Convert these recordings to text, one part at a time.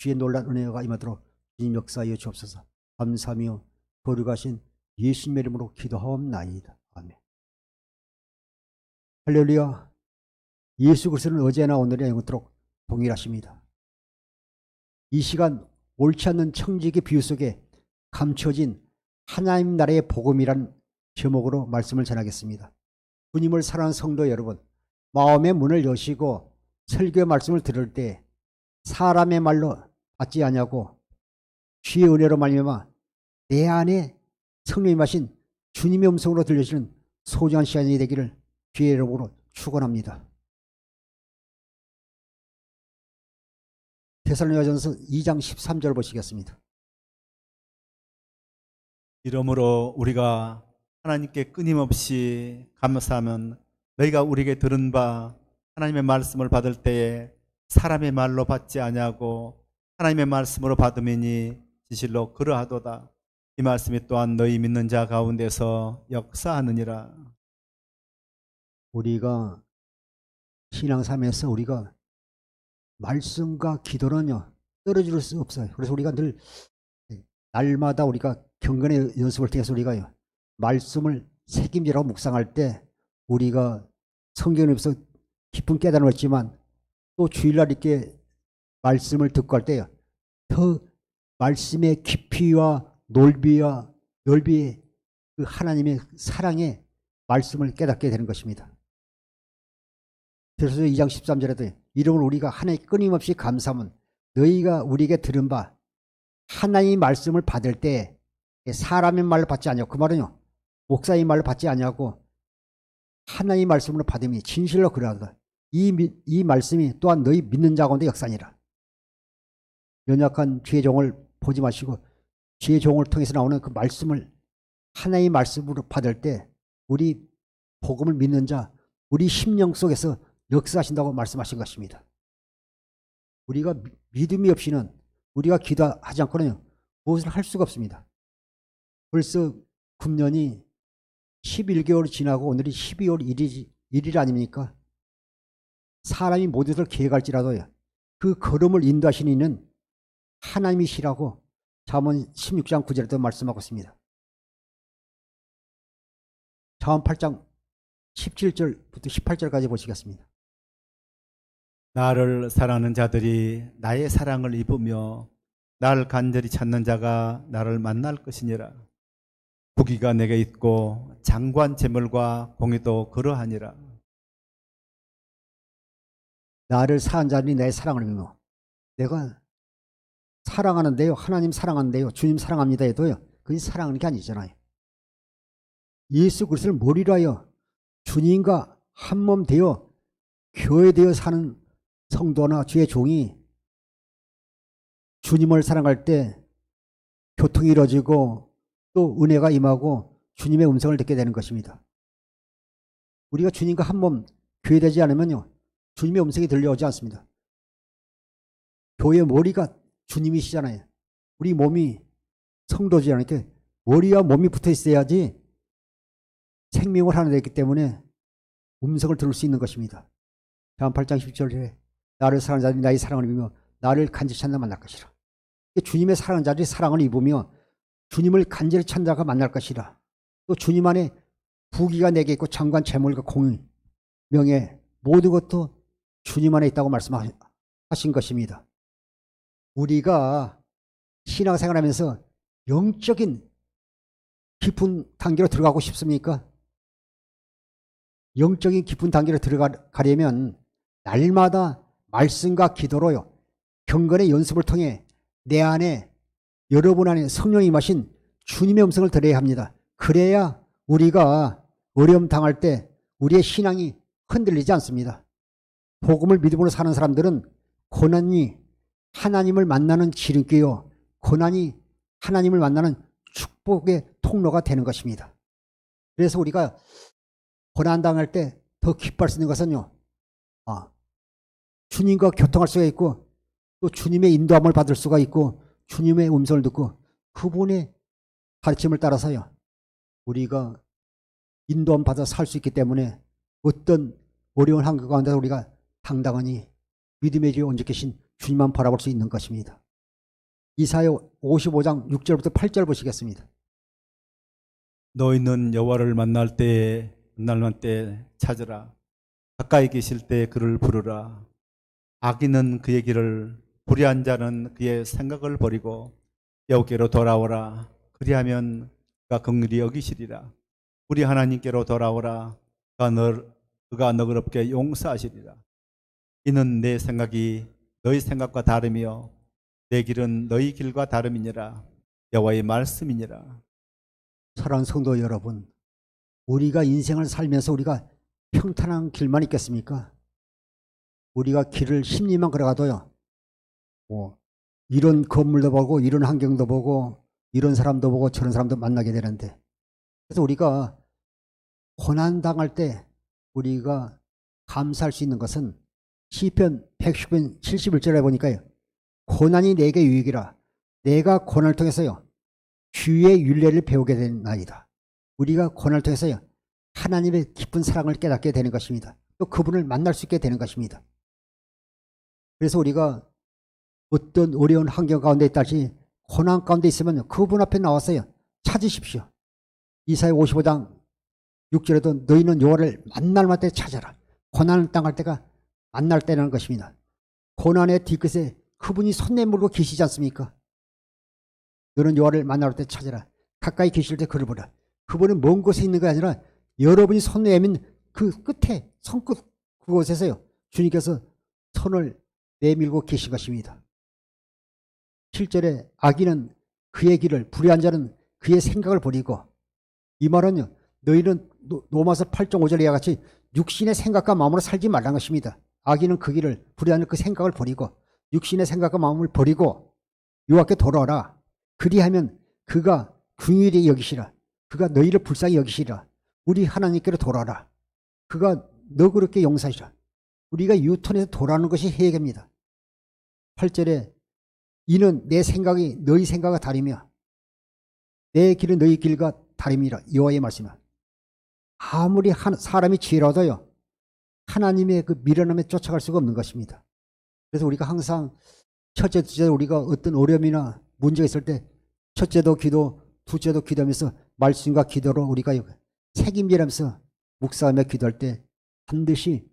주의 놀란 은혜가 임하도록 주님 역사하여 주옵소서. 감사하며 거룩하신 예수님의 이름으로 기도하옵나이다. 아멘. 할렐루야. 예수 그리스도는 어제나 오늘이나 영원토록 동일하십니다. 이 시간 옳지 않는 청지기 비유 속에 감춰진 하나님 나라의 복음이란 제목으로 말씀을 전하겠습니다. 주님을 사랑하는 성도 여러분, 마음의 문을 여시고 설교 말씀을 들을 때 사람의 말로 받지 아니하고 주의 은혜로 말미암아 내 안에 성령이 마신 주님의 음성으로 들려주는 소중한 시간이 되기를 주의 이름으로 축원합니다. 데살로니가전서 2장 13절 보시겠습니다. 이러므로 우리가 하나님께 끊임없이 감사하면 너희가 우리에게 들은 바 하나님의 말씀을 받을 때에 사람의 말로 받지 아니하고 하나님의 말씀으로 받음이니 진실로 그러하도다. 이 말씀이 또한 너희 믿는 자 가운데서 역사하느니라. 우리가 신앙생활에서 우리가 말씀과 기도는요 떨어질 수 없어요. 그래서 우리가 늘 날마다 우리가 경건의 연습을 통해서 우리가 말씀을 책임지라고 묵상할 때 우리가 성경에서 깊은 깨달음을 얻지만 또 주일날 이렇게 말씀을 듣고 할 때 더 말씀의 깊이와 넓이와 넓이의 그 하나님의 사랑의 말씀을 깨닫게 되는 것입니다. 그래서 2장 13절에도 이름을 우리가 하나님 끊임없이 감사하면 너희가 우리에게 들은 바 하나님의 말씀을 받을 때 사람의 말로 받지 아니하고, 그 말은요 목사의 말로 받지 아니하고 하나님의 말씀으로 받음이 진실로 그러하다. 이 말씀이 또한 너희 믿는 자 가운데 역사니라. 연약한 주의 종을 보지 마시고 주의 종을 통해서 나오는 그 말씀을 하나님의 말씀으로 받을 때 우리 복음을 믿는 자, 우리 심령 속에서 역사하신다고 말씀하신 것입니다. 우리가 믿음이 없이는 우리가 기도하지 않고는 무엇을 할 수가 없습니다. 벌써 9년이 11개월이 지나고 오늘이 12월 1일 아닙니까? 사람이 모두들 계획할지라도요 그 걸음을 인도하시는 이는 하나님이시라고 잠언 16장 9절에도 말씀하고 있습니다. 잠언 8장 17절부터 18절까지 보시겠습니다. 나를 사랑하는 자들이 나의 사랑을 입으며 나를 간절히 찾는 자가 나를 만날 것이니라. 부귀가 내게 있고 장관 재물과 공의도 그러하니라. 나를 사랑하는 자들이 나의 사랑을 입으며, 내가 사랑하는데요 하나님 사랑하는데요 주님 사랑합니다 해도요 그게 사랑하는 게 아니잖아요. 예수 그리스도를 머리로 하여 주님과 한 몸 되어 교회되어 사는 성도나 주의 종이 주님을 사랑할 때 교통이 이루어지고 또 은혜가 임하고 주님의 음성을 듣게 되는 것입니다. 우리가 주님과 한 몸 교회되지 않으면요 주님의 음성이 들려오지 않습니다. 교회의 머리가 주님이시잖아요. 우리 몸이 성도지잖아요. 머리와 몸이 붙어 있어야지 생명을 하나 되기 때문에 음성을 들을 수 있는 것입니다. 잠언 8장 10절에 나를 사랑하는 자들이 나의 사랑을 입으며 나를 간절히 찾는 자 만날 것이라. 주님의 사랑하는 자들이 사랑을 입으며 주님을 간절히 찾는 자가 만날 것이라. 또 주님 안에 부귀가 내게 있고 장관 재물과 공의 명예 모든 것도 주님 안에 있다고 말씀하신 것입니다. 우리가 신앙생활하면서 영적인 깊은 단계로 들어가고 싶습니까? 영적인 깊은 단계로 들어가려면 날마다 말씀과 기도로요 경건의 연습을 통해 내 안에 여러분 안에 성령이 임하신 주님의 음성을 들어야 합니다. 그래야 우리가 어려움 당할 때 우리의 신앙이 흔들리지 않습니다. 복음을 믿음으로 사는 사람들은 고난이 하나님을 만나는 지름길이요 고난이 하나님을 만나는 축복의 통로가 되는 것입니다. 그래서 우리가 고난당할 때 더 기뻐할 수 있는 것은요 주님과 교통할 수가 있고 또 주님의 인도함을 받을 수가 있고 주님의 음성을 듣고 그분의 가르침을 따라서요 우리가 인도함 받아 살 수 있기 때문에 어떤 어려운 환경 가운데 우리가 당당하니 믿음의 주에 온전히 계신 주님만 바라볼 수 있는 것입니다. 이사야 55장 6절부터 8절 보시겠습니다. 너희는 여호와를 만날 때 찾으라. 가까이 계실 때 그를 부르라. 악인은 그의 길을, 불의한 자는 그의 생각을 버리고 여호와께로 돌아오라. 그리하면 그가 긍휼히 여기시리라. 우리 하나님께로 돌아오라. 그가 너그럽게 용서하시리라. 이는 내 생각이 너희 생각과 다르며 내 길은 너희 길과 다름이니라. 여호와의 말씀이니라. 사랑하는 성도 여러분, 우리가 인생을 살면서 우리가 평탄한 길만 있겠습니까? 우리가 길을 10리만 걸어가도요, 이런 건물도 보고 이런 환경도 보고 이런 사람도 보고 저런 사람도 만나게 되는데, 그래서 우리가 고난당할 때 우리가 감사할 수 있는 것은 시편 110편 71절에 보니까요, 고난이 내게 유익이라. 내가 고난을 통해서요 주의 율례를 배우게 된 나이다. 우리가 고난을 통해서요 하나님의 깊은 사랑을 깨닫게 되는 것입니다. 또 그분을 만날 수 있게 되는 것입니다. 그래서 우리가 어떤 어려운 환경 가운데 있다지 고난 가운데 있으면 그분 앞에 나와서요 찾으십시오. 이사야 55장 6절에도 너희는 여호와를 만날 때 찾아라. 고난을 당할 때가 만날 때라는 것입니다. 고난의 뒤끝에 그분이 손 내밀고 계시지 않습니까? 너는 여호와를 만날 때 찾아라. 가까이 계실 때 그를 보라. 그분은 먼 곳에 있는 게 아니라 여러분이 손 내민 그 끝에 손끝 그곳에서요 주님께서 손을 내밀고 계신 것입니다. 7절에 악인은 그의 길을, 불의한 자는 그의 생각을 버리고, 이 말은요 너희는 로마서 8장 5절에 이와 같이 육신의 생각과 마음으로 살지 말라는 것입니다. 악인은 그 길을, 불의한 그 생각을 버리고 육신의 생각과 마음을 버리고 여호와께 돌아오라. 그리하면 그가 긍휼히 여기시라. 그가 너희를 불쌍히 여기시라. 우리 하나님께로 돌아라. 그가 너그럽게 용서하시라. 우리가 유턴해서 돌아오는 것이 해결입니다. 8절에 이는 내 생각이 너희 생각과 다르며 내 길은 너희 길과 다름이라. 여호와의 말씀이야. 아무리 사람이 지혜로워도요 하나님의 그 미련함에 쫓아갈 수가 없는 것입니다. 그래서 우리가 항상 첫째, 둘째 우리가 어떤 어려움이나 문제가 있을 때 첫째도 기도, 둘째도 기도하면서 말씀과 기도로 우리가 책임지면서 묵상하며 기도할 때 반드시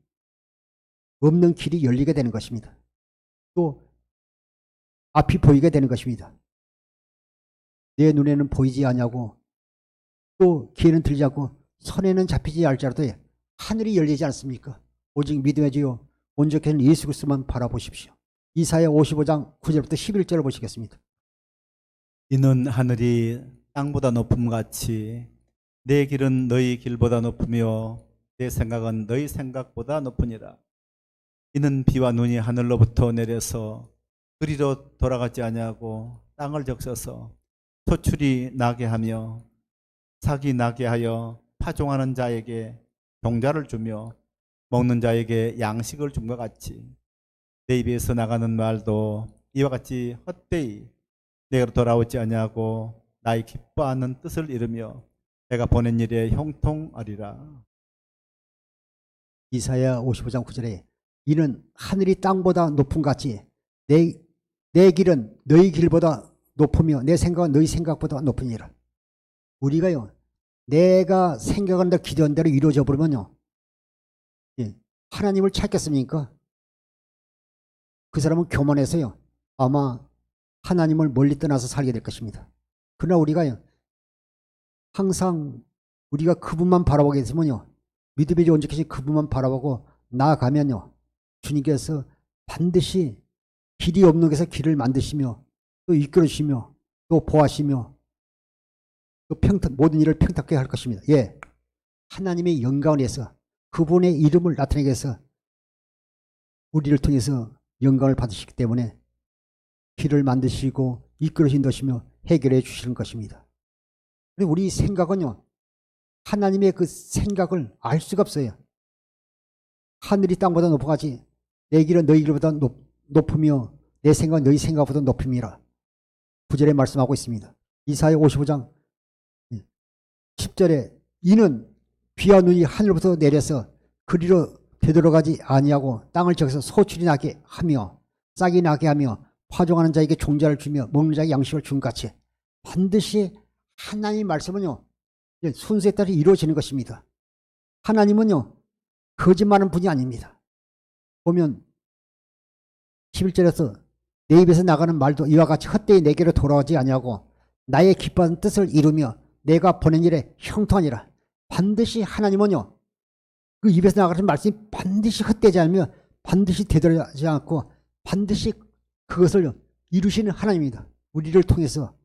없는 길이 열리게 되는 것입니다. 또 앞이 보이게 되는 것입니다. 내 눈에는 보이지 않냐고, 또 귀에는 들리지 않고 손에는 잡히지 않을지라도 하늘이 열리지 않습니까? 오직 믿음의 주요 온전케는 예수 그리스도만 바라보십시오. 이사야 55장 9절부터 11절을 보시겠습니다. 이는 하늘이 땅보다 높음같이 내 길은 너희 길보다 높으며 내 생각은 너희 생각보다 높으니라. 이는 비와 눈이 하늘로부터 내려서 그리로 돌아가지 아니하고 땅을 적셔서 소출이 나게 하며 삭이 나게 하여 파종하는 자에게 종자를 주며 먹는 자에게 양식을 준 것 같이 내 입에서 나가는 말도 이와 같이 헛되이 내가 돌아오지 아니하고 나의 기뻐하는 뜻을 이루며 내가 보낸 일에 형통하리라. 이사야 55장 9절에 이는 하늘이 땅보다 높음 같이 내 길은 너희 길보다 높으며 내 생각은 너희 생각보다 높으니라. 우리가요 내가 생각한 대로 기도한 대로 이루어져 버리면요 하나님을 찾겠습니까? 그 사람은 교만해서요 아마 하나님을 멀리 떠나서 살게 될 것입니다. 그러나 우리가요 항상 우리가 그분만 바라보게 되면요 믿음의 온전케신 그분만 바라보고 나아가면요 주님께서 반드시 길이 없는 곳에서 길을 만드시며 또 이끌어주시며 또 보하시며 또 모든 일을 평탄하게 할 것입니다. 예, 하나님의 영광을 위해서 그분의 이름을 나타내기 위해서 우리를 통해서 영광을 받으시기 때문에 길을 만드시고 이끌어주시며 해결해 주시는 것입니다. 그리고 우리 생각은요 하나님의 그 생각을 알 수가 없어요. 하늘이 땅보다 높아가지 내 길은 너희 길보다 높으며 내 생각은 너희 생각보다 높음이라 9절에 말씀하고 있습니다. 이사야 55장 10절에 이는 비와 눈이 하늘부터 내려서 그리로 되돌아가지 아니하고 땅을 적셔서 소출이 나게 하며 싹이 나게 하며 파종하는 자에게 종자를 주며 먹는 자에게 양식을 준 같이 반드시 하나님의 말씀은요, 순서에 따라 이루어지는 것입니다. 하나님은요, 거짓말하는 분이 아닙니다. 보면 11절에서 내 입에서 나가는 말도 이와 같이 헛되이 내게로 돌아오지 아니하고 나의 기뻐하는 뜻을 이루며 내가 보낸 일에 형통하니라. 반드시 하나님은요, 그 입에서 나가는 말씀이 반드시 헛되지 않으며 반드시 되돌아지 않고 반드시 그것을 이루시는 하나님입니다. 우리를 통해서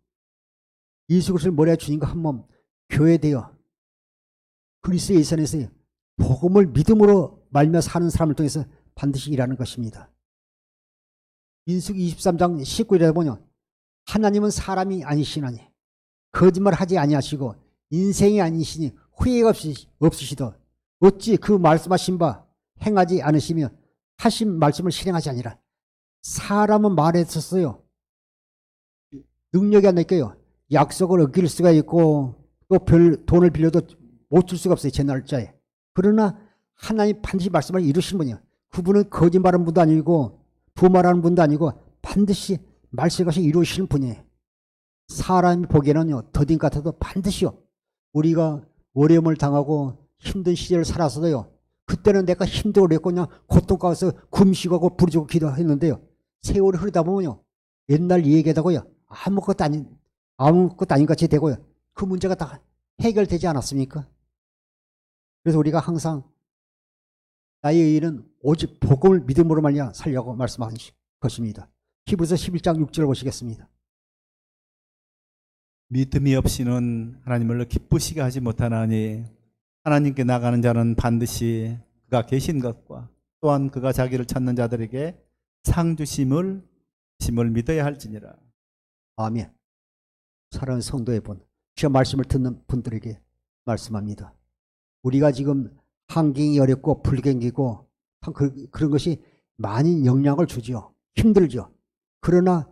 예수 그리스도를 머리에 주님과 한 몸 교회되어 그리스도의 일선에서 복음을 믿음으로 말며 사는 사람을 통해서 반드시 일하는 것입니다. 민수기 23장 19절에 보면 하나님은 사람이 아니시나니 거짓말하지 아니하시고 인생이 아니시니 후회가 없으시더 어찌 그 말씀하신 바 행하지 않으시며 하신 말씀을 실행하지 아니라. 사람은 말했었어요. 능력이 안 되니까요. 약속을 어길 수가 있고 또 돈을 빌려도 못 줄 수가 없어요. 제 날짜에. 그러나 하나님 반드시 말씀을 이루시는 분이에요. 그분은 거짓말하는 분도 아니고 부말하는 분도 아니고 반드시 말씀을 이루시는 분이에요. 사람이 보기에는요, 더딘 같아도 반드시요. 우리가 어려움을 당하고 힘든 시절을 살았어도요. 그때는 내가 힘들고 그랬고 그냥 고통 가서 금식하고 부르짖고 기도했는데요. 세월이 흐르다 보면요. 옛날 얘기하다고요. 아무것도 아닌 같이 되고요. 그 문제가 다 해결되지 않았습니까? 그래서 우리가 항상 나의 의인은 오직 복음을 믿음으로 말미암아 살려고 말씀하신 것입니다. 히브리서 11장 6절 보시겠습니다. 믿음이 없이는 하나님을 기쁘시게 하지 못하나니 하나님께 나가는 자는 반드시 그가 계신 것과 또한 그가 자기를 찾는 자들에게 상 주심을 믿어야 할지니라. 아멘. 사랑하는 성도의 분, 저 말씀을 듣는 분들에게 말씀합니다. 우리가 지금 환경이 어렵고 불경기고 그런 것이 많이 영향을 주죠. 힘들죠. 그러나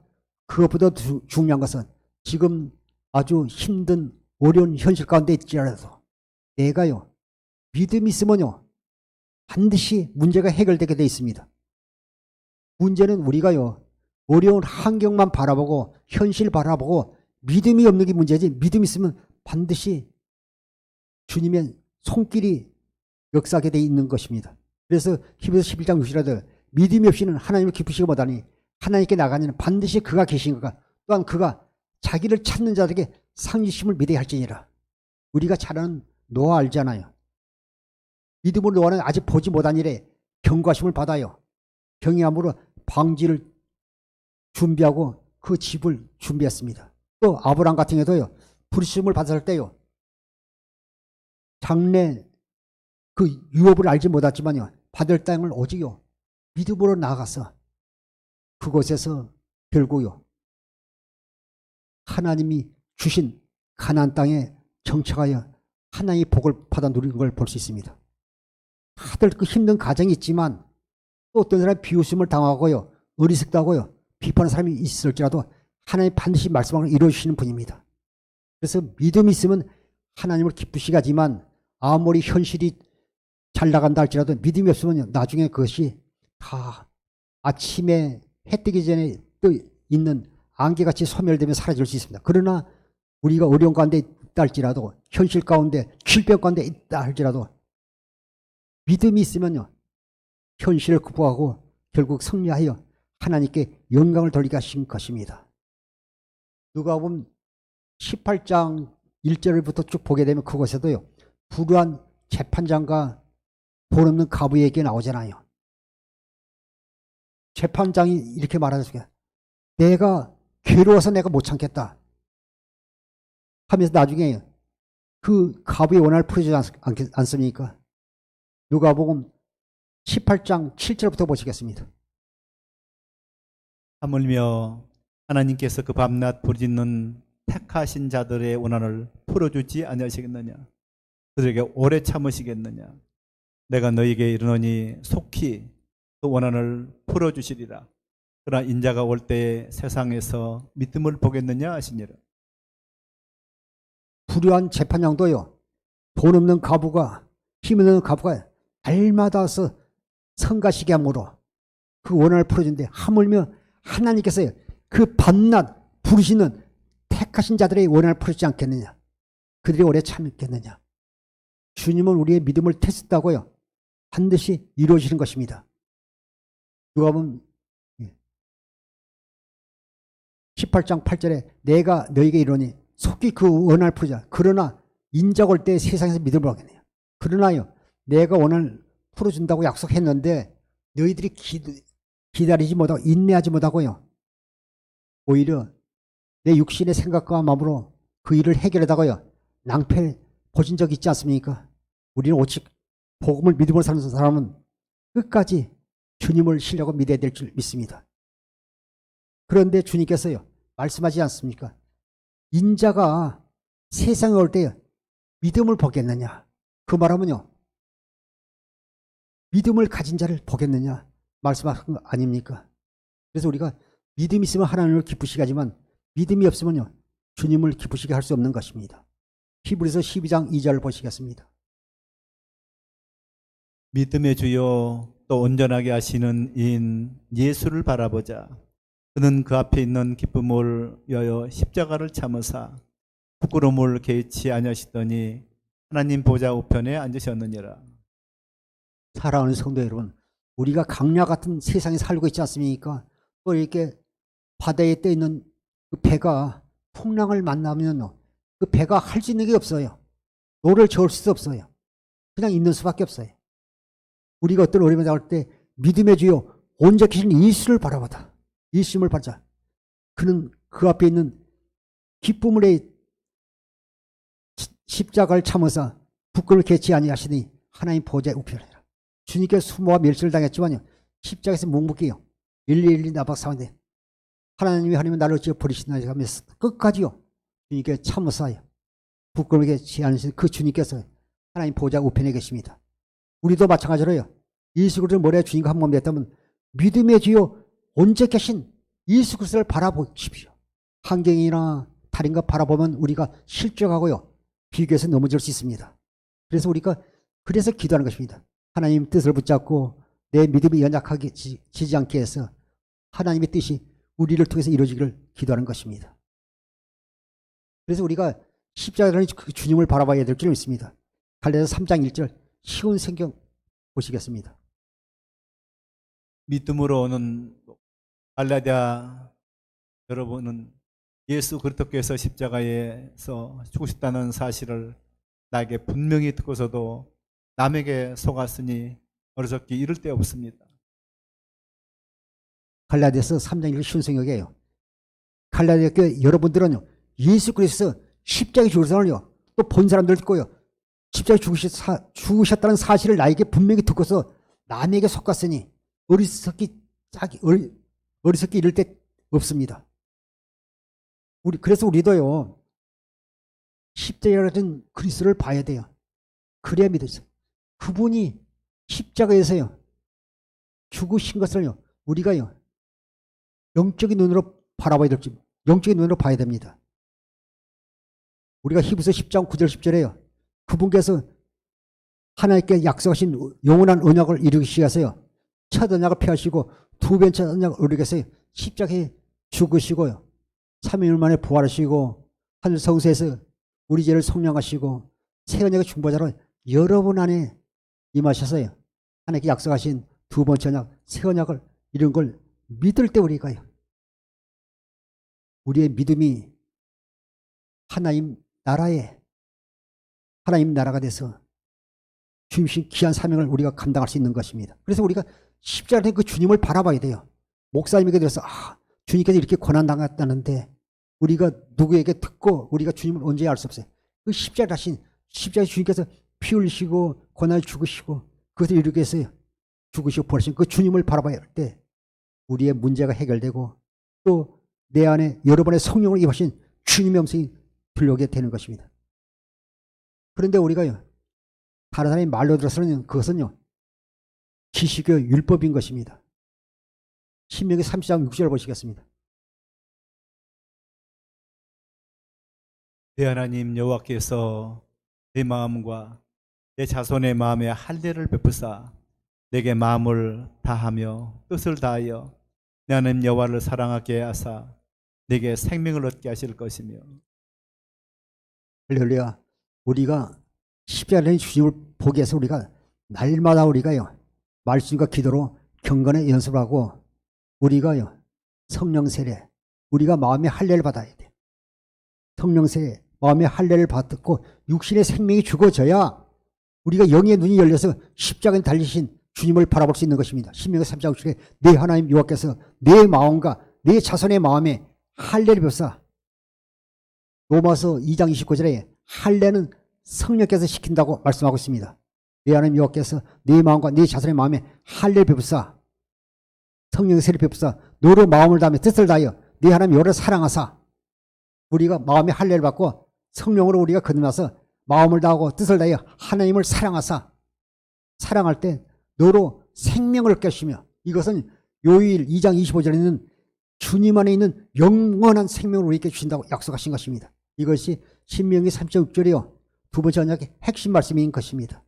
그것보다 중요한 것은 지금 아주 힘든 어려운 현실 가운데 있지라도 내가요, 믿음이 있으면요, 반드시 문제가 해결되게 되어 있습니다. 문제는 우리가요, 어려운 환경만 바라보고 현실 바라보고 믿음이 없는 게 문제지. 믿음이 있으면 반드시 주님의 손길이 역사하게 되어 있는 것입니다. 그래서 히브리서 11장 6절에도 믿음이 없이는 하나님을 기쁘시게 못하니 하나님께 나가니는 반드시 그가 계신 것과 또한 그가 자기를 찾는 자들에게 상주심을 믿어야 할지니라. 우리가 잘 아는 노아 알잖아요. 믿음으로 노아는 아직 보지 못한 일에 경과심을 받아요. 경외함으로 방지를 준비하고 그 집을 준비했습니다. 또 아브라함 같은 경우도요. 부르심을 받았을 때요. 장래 그 유업을 알지 못했지만요. 받을 땅을 오직요. 믿음으로 나아가서 그곳에서 결국요. 하나님이 주신 가나안 땅에 정착하여 하나님의 복을 받아 누리는 걸 볼 수 있습니다. 다들 그 힘든 가정이 있지만 또 어떤 사람이 비웃음을 당하고요. 어리석다 하고요. 비판하는 사람이 있을지라도 하나님 반드시 말씀을 이루어주시는 분입니다. 그래서 믿음이 있으면 하나님을 기쁘시게 하지만 아무리 현실이 잘 나간다 할지라도 믿음이 없으면 나중에 그것이 다 아침에 해 뜨기 전에 또 있는 안개같이 소멸되며 사라질 수 있습니다. 그러나 우리가 어려운 가운데 있다 할지라도 현실 가운데 질병 가운데 있다 할지라도 믿음이 있으면요. 현실을 극복하고 결국 승리하여 하나님께 영광을 돌리게 하신 것입니다. 누가복음 18장 1절부터 쭉 보게 되면 그곳에도요. 불우한 재판장과 돈 없는 과부 얘기 나오잖아요. 재판장이 이렇게 말하셨어요. 내가 괴로워서 내가 못 참겠다 하면서 나중에 그 과부의 원한을 풀어주지 않습니까? 누가복음 18장 7절부터 보시겠습니다. 하물며 하나님께서 그 밤낮 부르짖는 택하신 자들의 원한을 풀어주지 아니하시겠느냐? 그들에게 오래 참으시겠느냐? 내가 너희에게 이르노니 속히 그 원한을 풀어주시리라. 그러나 인자가 올 때에 세상에서 믿음을 보겠느냐 하시니라. 불의한 재판장도요. 돈 없는 과부가 힘 없는 과부가 날마다 와서 성가시게 함으로 그 원한을 풀어준데 하물며 하나님께서 그 밤낮 부르시는 택하신 자들의 원한을 풀지 않겠느냐? 그들이 오래 참겠느냐? 주님은 우리의 믿음을 테스트하고요. 반드시 이루어지는 것입니다. 누가복음 18장 8절에 내가 너에게 이르노니 속히 그 원한을 풀자. 그러나 인자가 올 때 세상에서 믿음을 하겠네요. 그러나요, 내가 원한을 풀어준다고 약속했는데 너희들이 기다리지 못하고 인내하지 못하고요. 오히려 내 육신의 생각과 마음으로 그 일을 해결하다가요. 낭패 보신 적 있지 않습니까? 우리는 오직 복음을 믿음으로 사는 사람은 끝까지 주님을 신뢰하고 믿어야 될 줄 믿습니다. 그런데 주님께서요. 말씀하지 않습니까? 인자가 세상에 올 때 믿음을 보겠느냐? 그 말하면요. 믿음을 가진 자를 보겠느냐? 말씀하신 거 아닙니까? 그래서 우리가 믿음이 있으면 하나님을 기쁘시게 하지만 믿음이 없으면요. 주님을 기쁘시게 할 수 없는 것입니다. 히브리서 12장 2절 보시겠습니다. 믿음의 주요 또 온전하게 하시는 이인 예수를 바라보자. 그는 그 앞에 있는 기쁨을 위하여 십자가를 참으사 부끄러움을 개의치 아니하시더니 하나님 보좌 우편에 앉으셨느니라. 사랑하는 성도 여러분, 우리가 강야 같은 세상에 살고 있지 않습니까? 또 이렇게 바다에 떠 있는 그 배가 풍랑을 만나면 그 배가 할 수 있는 게 없어요. 노를 저을 수 없어요. 그냥 있는 수밖에 없어요. 우리가 어떤 어려움을 당할 때 믿음의 주요 온전히 계신 예수를 바라보다. 예수님을 바자. 그는 그 앞에 있는 기쁨의 십자가를 참으사 부끄러움을 개치 아니하시니 하나님 보좌에 우편이라. 주님께서 수모와 멸시를 당했지만요. 십자가에서 묵묵히요. 일일이 나박사는데 하나님이 나를 어찌 버리시나 하면서 끝까지요. 주님께 참으사요. 부끄러움을 개치 않으시는 그 주님께서 하나님 보좌 우편에 계십니다. 우리도 마찬가지로요. 예수 그리스도 머리에 주님과 한 몸 됐다면 믿음의 주요 온전히 계신 예수 그리스도를 바라보십시오. 환경이나 다른 것 바라보면 우리가 실족하고요. 비교해서 넘어질 수 있습니다. 그래서 우리가 그래서 기도하는 것입니다. 하나님 뜻을 붙잡고 내 믿음이 연약하게 지지 않게 해서 하나님의 뜻이 우리를 통해서 이루어지기를 기도하는 것입니다. 그래서 우리가 십자가라는 그 주님을 바라봐야 될 줄 믿습니다. 갈라디아서 3장 1절 쉬운 성경 보시겠습니다. 믿음으로 오는 갈라디아 여러분은 예수 그리스도께서 십자가에서 죽으셨다는 사실을 나에게 분명히 듣고서도 남에게 속았으니 어리석기 이를 데 없습니다. 갈라디아서 3장 1절 쉬운 성경이에요. 갈라디아 교회 여러분들은요. 예수 그리스도 십자가에 죽으셨다는요. 또 본 사람들 듣고요. 십자가에 죽으셨다는 사실을 나에게 분명히 듣고서 남에게 속았으니 어리석기 이를 데 없습니다. 그래서 우리도요. 십자가라는 그리스도를 봐야 돼요. 그래야 믿어요. 그분이 십자가에서요. 죽으신 것을요. 우리가요. 영적인 눈으로 바라봐야 될지 영적인 눈으로 봐야 됩니다. 우리가 히브리서 10장 9절 10절에요. 그분께서 하나님께 약속하신 영원한 언약을 이루시기 위해서요. 첫 언약을 폐하시고 두 번째 언약을 이루기 위해서 십자가에 죽으시고요. 3일 만에 부활하시고 하늘 성소에서 우리 죄를 속량하시고 새 언약의 중보자로 여러분 안에 임하셔서요. 하나님께 약속하신 두 번째 언약, 새 언약을 이룬 걸 믿을 때 우리가요. 우리의 믿음이 하나님 나라가 돼서 주님신 귀한 사명을 우리가 감당할 수 있는 것입니다. 그래서 우리가 십자가에 그 주님을 바라봐야 돼요. 목사님에게 들어서 주님께서 이렇게 고난당했다는데 우리가 누구에게 듣고 우리가 주님을 언제 알 수 없어요. 그 십자가 주님께서 피 흘리시고 고난을 죽으시고 그것을 이루기 위해서 죽으시고 부활하신 그 주님을 바라봐야 할 때 우리의 문제가 해결되고 또 내 안에 여러분의 성령을 입하신 주님의 음성이 들려오게 되는 것입니다. 그런데 우리가요. 다른 사람이 말로 들어서는 그것은요. 지식의 율법인 것입니다. 신명기 30장 6절 보시겠습니다. 내 하나님 여호와께서 내 마음과 내 자손의 마음에 할례를 베푸사 내게 마음을 다하며 뜻을 다하여 내 하나님 여호와를 사랑하게 하사 내게 생명을 얻게 하실 것이며. 할렐루야. 우리가 십자가의 주님을 보기 위해서 우리가 날마다 우리가요 말씀과 기도로 경건의 연습을 하고 우리가요 성령 세례 우리가 마음의 할례를 받아야 돼. 성령 세례 마음의 할례를 받고 육신의 생명이 죽어져야 우리가 영의 눈이 열려서 십자가에 달리신 주님을 바라볼 수 있는 것입니다. 신명기 3장 5절에 내 하나님 여호와께서 내 마음과 내 자손의 마음에 할례를 베푸사. 로마서 2장 29절에 할례는 성령께서 시킨다고 말씀하고 있습니다. 내 하나님 여호와께서 내 마음과 내 자손의 마음에 할례를 베푸사. 성령의 세례를 베푸사. 너로 마음을 다하며 뜻을 다하여 내 하나님 여호와를 사랑하사. 우리가 마음의 할례를 받고 성령으로 우리가 거듭나서 마음을 다하고 뜻을 다하여 하나님을 사랑하사. 사랑할 때 너로 생명을 얻게 하시며 이것은 요일 2장 25절에 있는 주님 안에 있는 영원한 생명을 우리에게 주신다고 약속하신 것입니다. 이것이 신명기 3.6절이요 두 번째 언약의 핵심 말씀인 것입니다.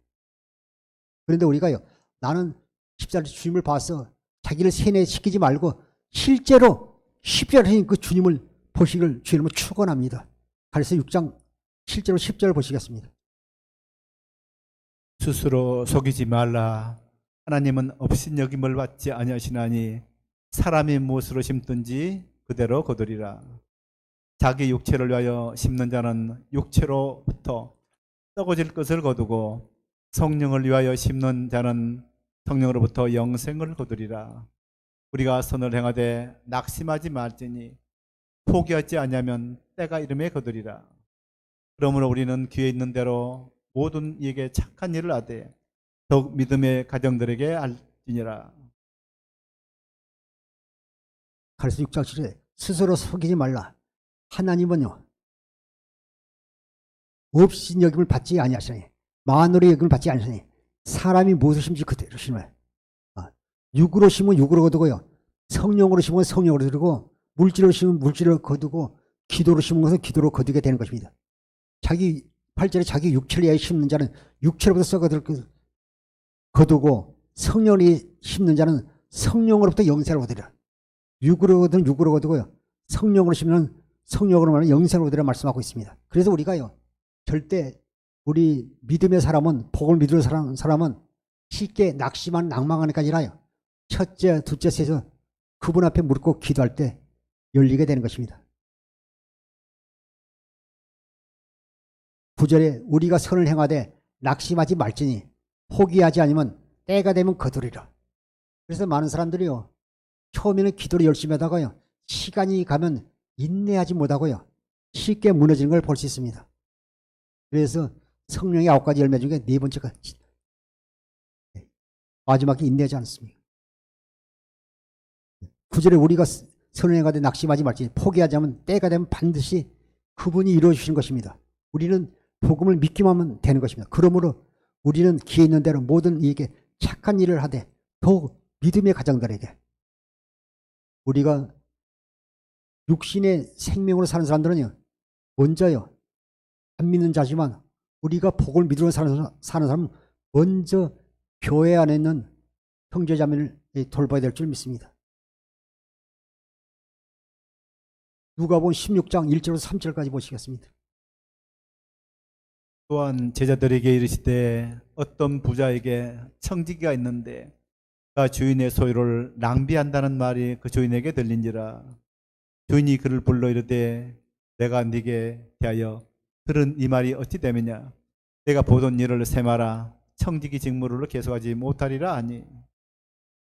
그런데 우리가요 나는 십자가 주님을 봐서 자기를 세뇌시키지 말고 실제로 십자가의 그 주님을 보시기를 주님을 축원합니다. 그래서 6장 실제로 10절 보시겠습니다. 스스로 속이지 말라. 하나님은 업신여김을 받지 아니하시나니 사람이 무엇으로 심든지 그대로 거두리라. 자기 육체를 위하여 심는 자는 육체로부터 썩어질 것을 거두고 성령을 위하여 심는 자는 성령으로부터 영생을 거두리라. 우리가 선을 행하되 낙심하지 말지니 포기하지 아니하면 때가 이름에 거두리라. 그러므로 우리는 귀에 있는 대로 모든 이에게 착한 일을 하되 더욱 믿음의 가정들에게 알지니라. 그래서 6장 7절에 스스로 속이지 말라. 하나님은요 없인 여김을 받지 아니하시니 만으로 여김을 받지 아니하시니 사람이 무엇을 심지 그대로 심어요. 육으로 심으면 육으로 거두고요 성령으로 심으면 성령으로 거두고 물질로 심으면 물질로 거두고 기도로 심은 것은 기도로 거두게 되는 것입니다. 자기 8절에 자기 육체를 위하여 심는 자는 육체로부터 썩어들 것을 거두고 성령이 심는 자는 성령으로부터 영생을 얻으리라. 육으로 거두는 육으로 거두고요 성령으로 심는 성령으로 말하는 영생을 얻으리라 말씀하고 있습니다. 그래서 우리가요 절대 우리 믿음의 사람은 복을 믿는 사람은 쉽게 낙심한 낭망하는 게 아니라요 첫째 둘째 셋째 그분 앞에 무릎 꿇고 기도할 때 열리게 되는 것입니다. 9절에 우리가 선을 행하되 낙심하지 말지니 포기하지 않으면 때가 되면 거두리라. 그래서 많은 사람들이요 처음에는 기도를 열심히 하다가요 시간이 가면 인내하지 못하고요 쉽게 무너지는 걸 볼 수 있습니다. 그래서 성령의 9가지 열매 중에 네 번째가 마지막에 인내하지 않습니다. 9절에 우리가 선을 행하되 낙심하지 말지니 포기하지 않으면 때가 되면 반드시 그분이 이루어 주시는 것입니다. 우리는 복음을 믿기만 하면 되는 것입니다. 그러므로 우리는 기회 있는 대로 모든 이에게 착한 일을 하되 더욱 믿음의 가정들에게 우리가 육신의 생명으로 사는 사람들은요 먼저요 안 믿는 자지만 우리가 복을 믿으러 사는 사람은 먼저 교회 안에 있는 형제자매를 돌봐야 될 줄 믿습니다. 누가복음 16장 1절에서 3절까지 보시겠습니다. 또한 제자들에게 이르시되 어떤 부자에게 청지기가 있는데 그가 주인의 소유를 낭비한다는 말이 그 주인에게 들린지라. 주인이 그를 불러 이르되 내가 네게 대하여 들은 이 말이 어찌 되느냐. 내가 보던 일을 세마라. 청지기 직무를 계속하지 못하리라 하니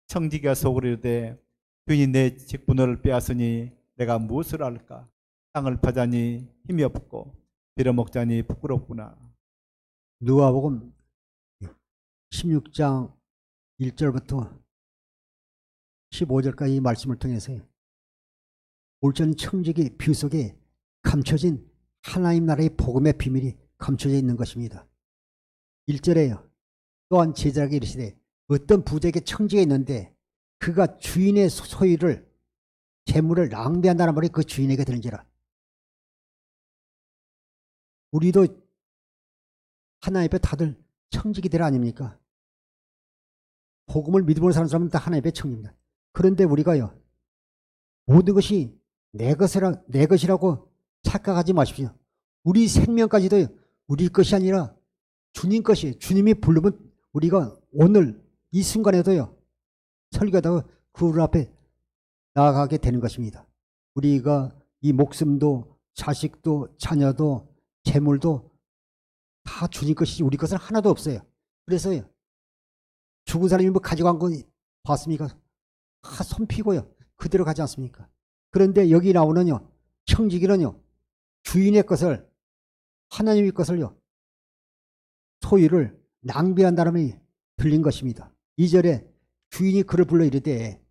청지기가 속으로 이르되 주인이 내 직분을 빼앗으니 내가 무엇을 할까. 땅을 파자니 힘이 없고 빌어먹자니 부끄럽구나. 누가복음 16장 1절부터 15절까지 이 말씀을 통해서 올전 청지기 비유 속에 감춰진 하나님 나라의 복음의 비밀이 감춰져 있는 것입니다. 1절에요. 또한 제자에게 이르시되 어떤 부자에게 청지가 있는데 그가 주인의 소유를 재물을 낭비한다는 말이 그 주인에게 들은지라. 우리도 하나님 앞에 다들 청지기들 아닙니까? 복음을 믿음으로 사는 사람은 다 하나님 앞에 청지입니다. 그런데 우리가요 모든 것이 내 것이라고 착각하지 마십시오. 우리 생명까지도 우리 것이 아니라 주님 것이에요. 주님이 부르면 우리가 오늘 이 순간에도요, 설교하다가 그분 앞에 나아가게 되는 것입니다. 우리가 이 목숨도 자식도 자녀도 재물도 다 주님 것이지 우리 것은 하나도 없어요. 그래서요, 죽은 사람이 뭐 가져간 거 봤습니까? 다 손피고요, 그대로 가지 않습니까? 그런데 여기 나오는요, 청지기는요, 주인의 것을, 하나님의 것을요, 소유를 낭비한다는 말이 들린 것입니다. 2절에 주인이 그를 불러 이르되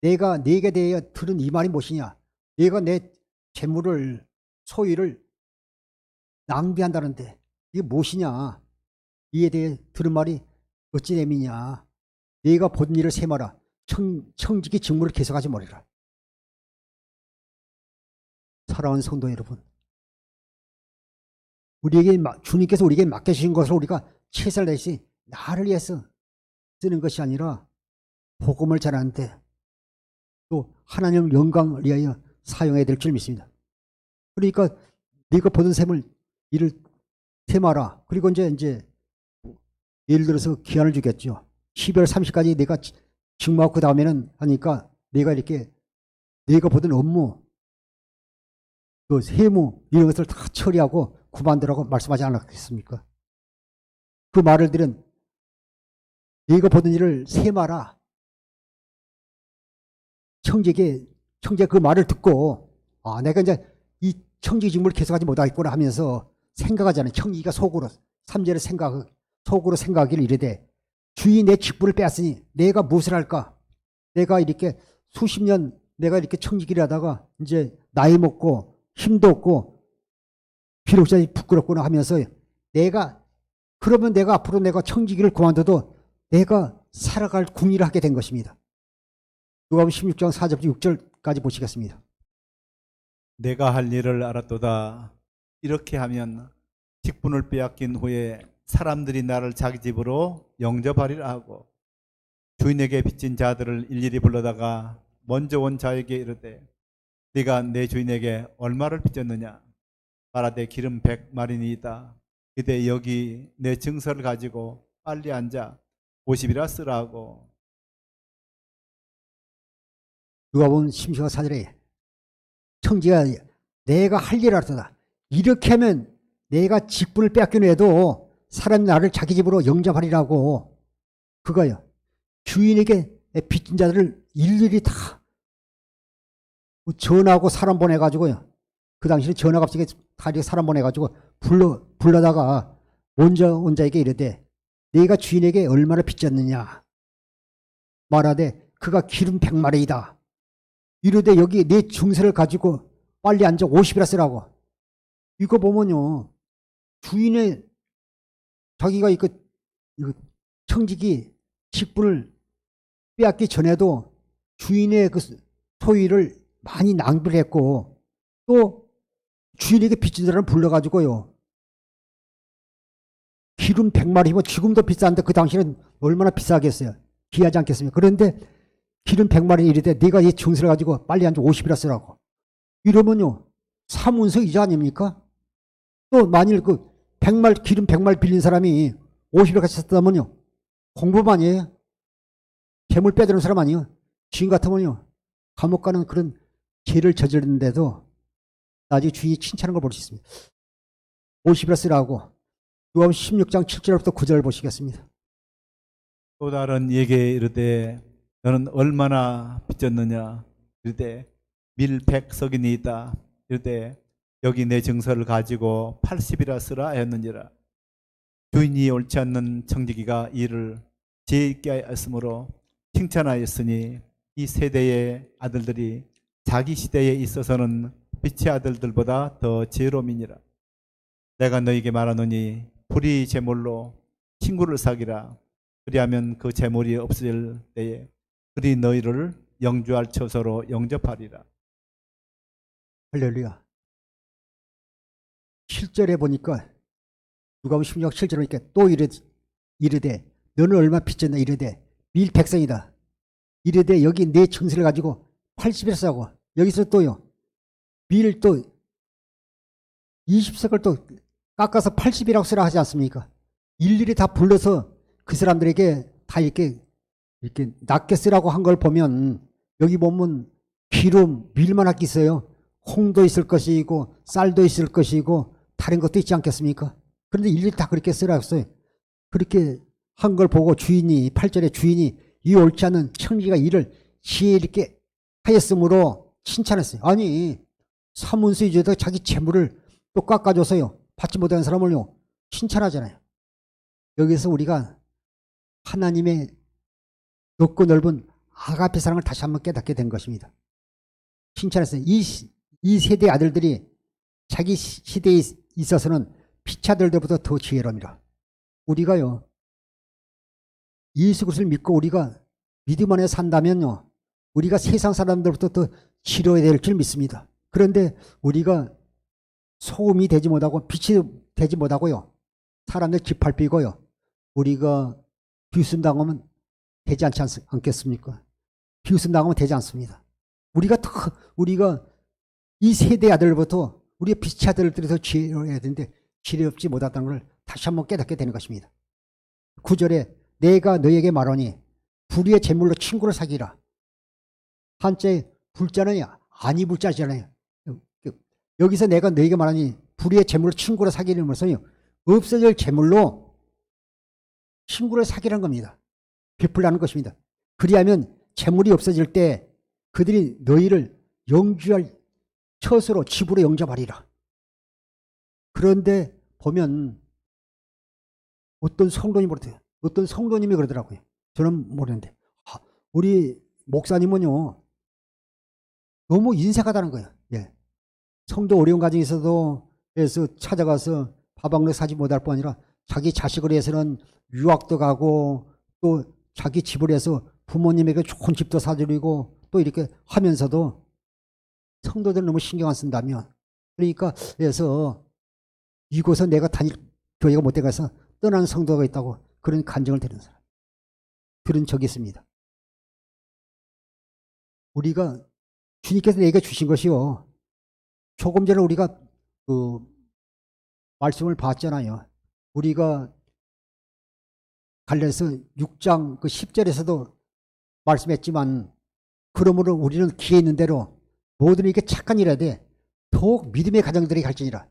내가 네게 대하여 들은 이 말이 무엇이냐? 내가 내 재물을, 소유를 낭비한다는데 이게 무엇이냐? 이에 대해 들은 말이 어찌 됨이냐? 네가 본 일을 세마라. 청지기 직무를 계속하지 말아라. 사랑하는 성도 여러분, 주님께서 우리에게 맡겨주신 것을 우리가 최선을 다해서 나를 위해서 쓰는 것이 아니라 복음을 전하는데 또 하나님 영광을 위하여 사용해야 될 줄 믿습니다. 그러니까 네가 보던 셈을 이를 세마라. 그리고 이제 예를 들어서 기한을 주겠죠. 12월 30일까지 내가 직무하고 그 다음에는 하니까 내가 이렇게 내가 보던 업무, 그 세무 이런 것을 다 처리하고 그만두라고 말씀하지 않았겠습니까? 그 말을 들은 네가 보던 일을 세마라. 청지기가 그 말을 듣고 내가 이제 이 청지기 직무를 계속하지 못하겠구나 하면서 생각하잖아요. 청지기가 속으로 3절에 속으로 생각하기를 이르되 주인이 내 직분을 빼앗으니 내가 무엇을 할까? 내가 이렇게 수십 년 내가 이렇게 청지기를 하다가 이제 나이 먹고 힘도 없고 비록자 부끄럽구나 하면서 그러면 내가 앞으로 내가 청지기를 그만둬도 내가 살아갈 궁리를 하게 된 것입니다. 누가복음 16장 4절부터 6절까지 보시겠습니다. 내가 할 일을 알았도다. 이렇게 하면 직분을 빼앗긴 후에 사람들이 나를 자기 집으로 영접하리라 하고 주인에게 빚진 자들을 일일이 불러다가 먼저 온 자에게 이르되 네가 내 주인에게 얼마를 빚졌느냐? 말하되 기름 100마리니이다. 그때 여기 내 증서를 가지고 빨리 앉아 50이라 쓰라 하고. 누가복음 16장 4절에 청지가 내가 할 일을 알았다. 이렇게 하면 내가 직분을 빼앗긴 후에도 사람이 나를 자기 집으로 영접하리라고. 그거요. 주인에게 빚진 자들을 일일이 다 전화하고 사람 보내가지고요. 그 당시에 전화가 없으니까 다 이렇게 사람 보내가지고 불러다가 먼저 온 자에게 이르되 네가 주인에게 얼마나 빚졌느냐? 말하되 그가 기름 100마리이다. 이르되 여기 네 증서를 가지고 빨리 앉아 50이라 쓰라고. 이거 보면요, 주인의 자기가 이거 청지기 직분을 빼앗기 전에도 주인의 그 소유를 많이 낭비를 했고 또 주인에게 빚진 사람을 불러가지고요, 기름 100마리면 지금도 비싼데 그 당시에는 얼마나 비싸겠어요. 귀하지 않겠습니까? 그런데 기름 100마리 이르되 네가 이 증서를 가지고 빨리 앉아 50이라 쓰라고. 이러면요, 사문서 이자 아닙니까? 또 만일 그 기름 100마리 빌린 사람이 50이라 같이 썼다면요, 공범 아니에요? 재물 빼드는 사람 아니에요? 주인 같으면요, 감옥 가는 그런 죄를 저지르는데도 나중에 주인이 칭찬하는 걸 볼 수 있습니다. 50이라 쓰라고. 누가복음 16장 7절부터 9절 보시겠습니다. 또 다른 얘기에 이르되 너는 얼마나 빚졌느냐? 이르되 밀 100석이니이다. 이르되 여기 내 증서를 가지고 80이라 쓰라 하였느니라. 주인이 옳지 않는 청지기가 이를 지혜 있게 하였으므로 칭찬하였으니 이 세대의 아들들이 자기 시대에 있어서는 빛의 아들들보다 더 지혜로움이니라. 내가 너에게 말하노니 불의 제물로 친구를 사귀라. 그리하면 그 재물이 없어질 때에 그리 너희를 영주할 처소로 영접하리라. 할렐루야. 7절에 보니까 누가복음 16장 7절에 보니까 또 이르되 너는 얼마 빚졌나? 이르되 밀 100성이다. 이르되 여기 내 증서를 가지고 80이라 쓰라고. 여기서 또요. 밀 또 20색을 또 깎아서 80이라고 쓰라 하지 않습니까? 일일이 다 불러서 그 사람들에게 다 이렇게 낮게 쓰라고 한 걸 보면 여기 보면 기름, 밀만 아끼 있어요. 홍도 있을 것이고 쌀도 있을 것이고 다른 것도 있지 않겠습니까? 그런데 일일이 다 그렇게 쓰라고 했어요. 그렇게 한 걸 보고 주인이 8절에 주인이 이 옳지 않은 청지가 이를 지혜 있게 하였으므로 칭찬했어요. 아니 사문서 이제도 자기 재물을 또 깎아줘서요. 받지 못하는 사람을요. 칭찬하잖아요. 여기서 우리가 하나님의 높고 넓은 아가페 사랑을 다시 한번 깨닫게 된 것입니다. 칭찬했어요. 이 세대 아들들이 자기 시대에 있어서는 피차들보다 더 지혜로움이라. 우리가요. 예수 그리스도를 믿고 우리가 믿음 안에 산다면요. 우리가 세상 사람들부터 더 지혜로워야 될 줄 믿습니다. 그런데 우리가 소음이 되지 못하고 빛이 되지 못하고요. 사람들 짓밟히고요. 우리가 비웃음 당하면 되지 않지 않겠습니까? 비웃음 당하면 되지 않습니다. 우리가 이 세대 아들부터 우리의 빛의 아들들이 더 지혜로워야 되는데 지혜롭지 못하다는 걸 다시 한번 깨닫게 되는 것입니다. 9절에 내가 너에게 말하니 불의의 재물로 친구를 사귀라. 한자에 불자는 아니 불자잖아요. 여기서 내가 너에게 말하니 불의의 재물로 친구를 사귀는 것은요. 없어질 재물로 친구를 사귀라는 겁니다. 베풀라는 것입니다. 그리하면 재물이 없어질 때 그들이 너희를 영주할 처소로 집으로 영접하리라. 그런데 보면 어떤 성도님이 그러더라고요. 저는 모르는데 우리 목사님은요 너무 인색하다는 거예요. 예. 성도 어려운 가정에 있어도 해서 찾아가서 밥 한 그릇 사지 못할 뿐 아니라 자기 자식을 위해서는 유학도 가고 또 자기 집을 해서 부모님에게 좋은 집도 사드리고 또 이렇게 하면서도 성도들 너무 신경 안 쓴다면 그러니까 그래서 이곳에 내가 다닐 교회가 못 돼가서 떠나는 성도가 있다고 그런 간증을 들은 사람 들은 적이 있습니다. 우리가 주님께서 내게 주신 것이요. 조금 전에 우리가 그 말씀을 봤잖아요. 우리가 갈라디아서 6장 그 10절에서도 말씀했지만 그러므로 우리는 기회 있는 대로 모든 이게 착한 일해야 돼. 더욱 믿음의 가정들이 갈지니라.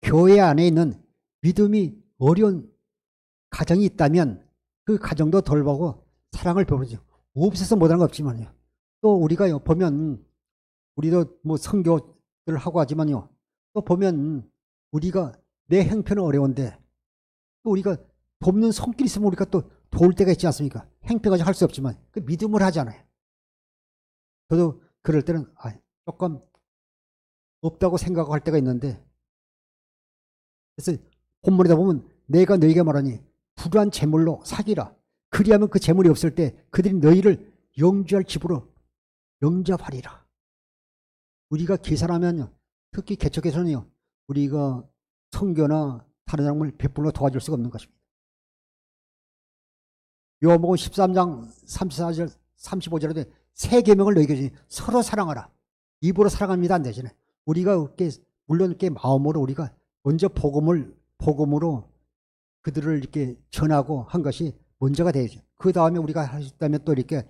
교회 안에 있는 믿음이 어려운 가정이 있다면 그 가정도 돌보고 사랑을 베풀죠. 없어서 못하는 거 없지만요. 또 우리가 보면 우리도 뭐 선교를 하고 하지만요. 또 보면 우리가 내 형편은 어려운데 또 우리가 돕는 손길이 있으면 우리가 또 도울 때가 있지 않습니까? 행편까지 할 수 없지만 그 믿음을 하잖아요. 저도 그럴 때는 조금 없다고 생각할 때가 있는데 그래서 본문에다 보면 내가 너희에게 말하니 불의한 재물로 사귀라. 그리하면 그 재물이 없을 때 그들이 너희를 영주할 집으로 영접하리라. 우리가 계산하면요. 특히 개척에서는요. 우리가 선교나 다른 사람을 베풀어 도와줄 수가 없는 것입니다. 요한복음 13장 34절 35절에 새 계명을 너희에게 주니 서로 사랑하라. 입으로 사랑합니다 안 되잖아요. 우리가 이렇게 물론 이렇게 마음으로 우리가 먼저 복음으로 그들을 이렇게 전하고 한 것이 먼저가 되죠. 그 다음에 우리가 할 수 있다면 또 이렇게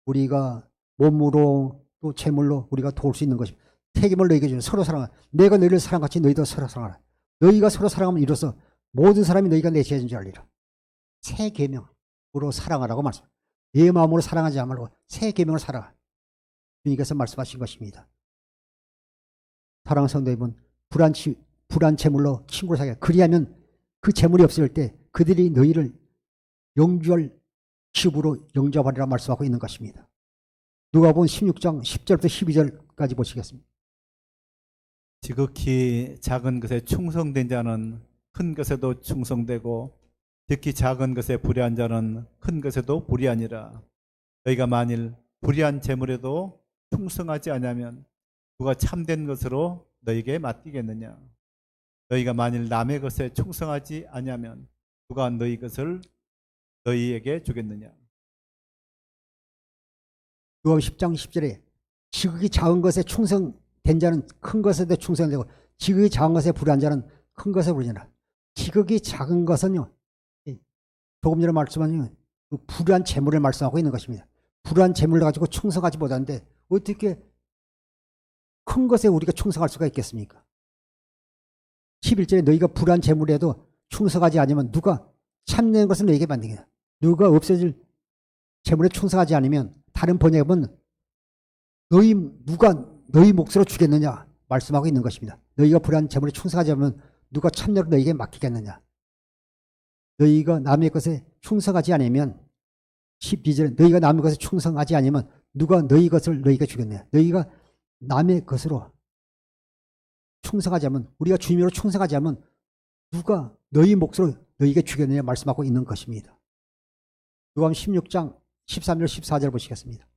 우리가 몸으로 또 재물로 우리가 도울 수 있는 것입니다. 책임을 너희에게 주니 서로 사랑하라. 내가 너희를 사랑같이 너희도 서로 사랑하라. 너희가 서로 사랑하면 이로써 모든 사람이 너희가 내 제자인 줄 알리라. 새 계명으로 사랑하라고 말씀. 내 마음으로 사랑하지 말고 새 계명을 살아라. 주님께서 말씀하신 것입니다. 사랑하는 성도 여러분, 불안 재물로 친구를 사귀라. 그리하면 그 재물이 없을 때 그들이 너희를 영주할 집으로 영접하리라 말씀하고 있는 것입니다. 누가복음 16장 10절부터 12절까지 보시겠습니다. 지극히 작은 것에 충성된 자는 큰 것에도 충성되고 특히 작은 것에 불의한 자는 큰 것에도 불의하니라. 너희가 만일 불의한 재물에도 충성하지 아니하면 누가 참된 것으로 너희에게 맡기겠느냐. 너희가 만일 남의 것에 충성하지 아니하면 누가 너희 것을 너희에게 주겠느냐. 누가복음 10장 10절에 지극히 작은 것에 충성된 자는 큰 것에도 충성되고 지극히 작은 것에 불의한 자는 큰 것에 불의하라. 지극히 작은 것은요, 조금 전에 말씀한 그 불의한 재물을 말씀하고 있는 것입니다. 불의한 재물을 가지고 충성하지 못하는데 어떻게 큰 것에 우리가 충성할 수가 있겠습니까? 11절에 너희가 불의한 재물에도 충성하지 않으면 누가 참된 것을 너희에게 만들겠냐. 누가 없어질 재물에 충성하지 않으면 다른 번역은 누가 너희 몫으로 주겠느냐 말씀하고 있는 것입니다. 너희가 불의한 재물에 충성하지 않으면 누가 참여로 너희에게 맡기겠느냐. 너희가 남의 것에 충성하지 않으면 12절에 너희가 남의 것에 충성하지 않으면 누가 너희 것을 너희에게 주겠느냐. 너희가 남의 것으로 충성하지 않으면 우리가 주님으로 충성하지 않으면 누가 너희 몫으로 너희에게 주겠느냐 말씀하고 있는 것입니다. 누가복음 16장 13절 14절 보시겠습니다.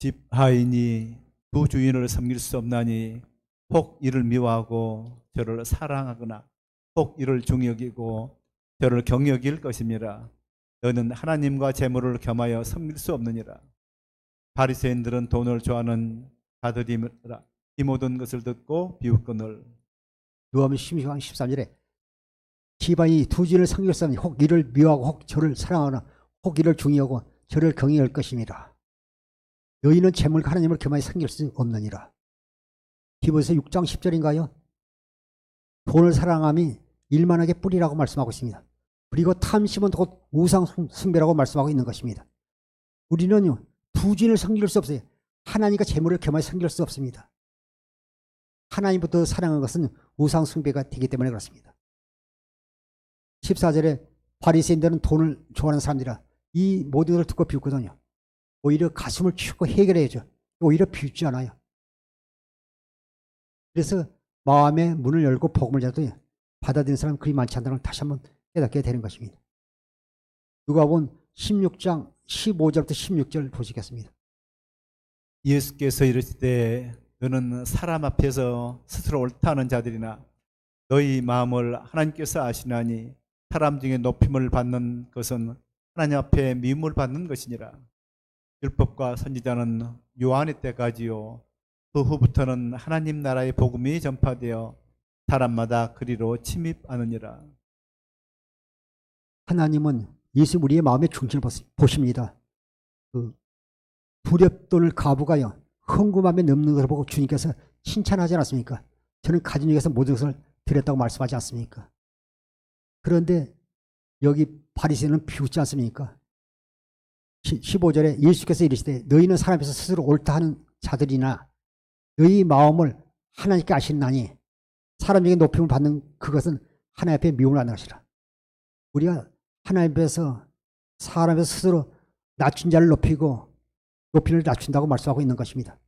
집 하인이 두 주인을 섬길 수 없나니 혹 이를 미워하고 저를 사랑하거나 혹 이를 중히 여기고 저를 경히 여길 것임이라. 너는 하나님과 재물을 겸하여 섬길 수 없느니라. 바리새인들은 돈을 좋아하는 자들이라. 이 모든 것을 듣고 비웃거늘. 누가복음 16장 13절에 집안이 두 주인을 섬길 수 없나니 혹 이를 미워하고 혹 저를 사랑하거나 혹 이를 중히 여기고 저를 경히 여길 것임이라. 너희는 재물과 하나님을 겸하여 섬길 수 없느니라. 디모데서 6장 10절인가요? 돈을 사랑함이 일만하게 뿌리라고 말씀하고 있습니다. 그리고 탐심은 곧 우상 숭배라고 말씀하고 있는 것입니다. 우리는요, 부진을 섬길 수 없어요. 하나님과 재물을 겸하여 섬길 수 없습니다. 하나님부터 사랑하는 것은 우상 숭배가 되기 때문에 그렇습니다. 14절에 바리새인들은 돈을 좋아하는 사람들이라 이 모든 것을 듣고 비웃거든요. 오히려 가슴을 치고 해결해야죠. 오히려 비웃지 않아요. 그래서 마음의 문을 열고 복음을 전해도 받아들이는 사람은 그리 많지 않다는 걸 다시 한번 깨닫게 되는 것입니다. 누가복음 16장 15절부터 16절 보시겠습니다. 예수께서 이르시되 너는 사람 앞에서 스스로 옳다는 자들이나 너희 마음을 하나님께서 아시나니 사람 중에 높임을 받는 것은 하나님 앞에 미움을 받는 것이니라. 율법과 선지자는 요한의 때까지요 그 후부터는 하나님 나라의 복음이 전파되어 사람마다 그리로 침입하느니라. 하나님은 예수 우리의 마음의 중심을 보십니다. 그 두렵돈을 가부가요 흥금함에 넘는 것을 보고 주님께서 칭찬하지 않았습니까? 저는 가진 중에서 모든 것을 드렸다고 말씀하지 않습니까? 그런데 여기 바리새인은 비웃지 않습니까? 15절에 예수께서 이르시되 너희는 사람 앞에서 스스로 옳다 하는 자들이나 너희 마음을 하나님께 아시나니 사람 중에 높임을 받는 그것은 하나님 앞에 미움을 받는 것이라. 우리가 하나님 앞에서 사람 앞에서 스스로 낮춘 자를 높이고 높이를 낮춘다고 말씀하고 있는 것입니다.